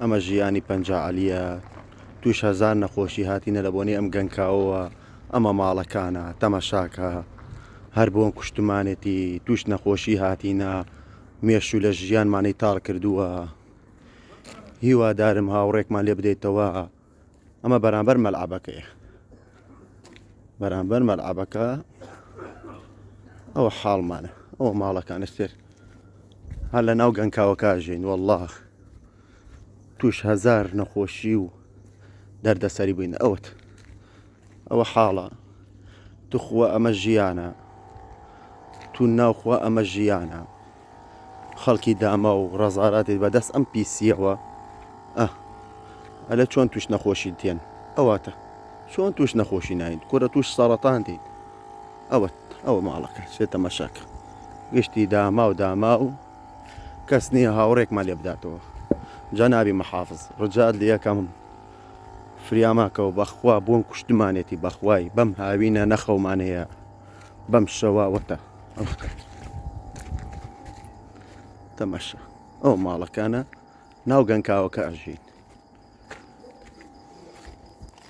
ئەمە ژیانی پەنجعەلیە توش هەزار نەخۆشی هاتینە لە بۆنی ئەم گەنکاوەوە ئەمە ماڵەکانە تەماشاکە هەر بۆن کوشتمانێتی توش نەخۆشی هاتینە مێشو لە ژیانمانی تاڵ کردووە هیوادارم هاوڕێکمان لێ بدەیتەوە ئەمە بەرامبەر مەلعەبەکەیە بەرامبەر مەلعەبەکە ئەوە حاڵمانە ئەوە ماڵەکانە سێر هەر لە ناو گەنکاوەکە ژین وەڵڵا توش هەزار نەخۆشی و دەردەسەری بووین ئەوە حاڵە توخوا ئەمە ژیانە تو ناوخوا ئەمە ژیانە خەڵکی داما و ڕەزاراتێت بەدەست ئەم پیسیەوە ئەلە چۆن توش نەخۆشی تێن ئەواتە چۆن توش نەخۆشی ناین کورە توش سەرەتان دێن ئەوە ماڵەکە سێتە مەشاکە گشتی داما و کەس نییە هاوڕێکمان لێ بداتەوە جەنابی مەحافز ڕجات لە یەکەم فریاماکەەوە بەخوا بۆن کوشتمانێتی بەخوای بەم هاوینە نەخەومانەیە بەم شەواوەتە تەمەشا ئەو ماڵەکانە ناو گەنکاوەکە ئەژین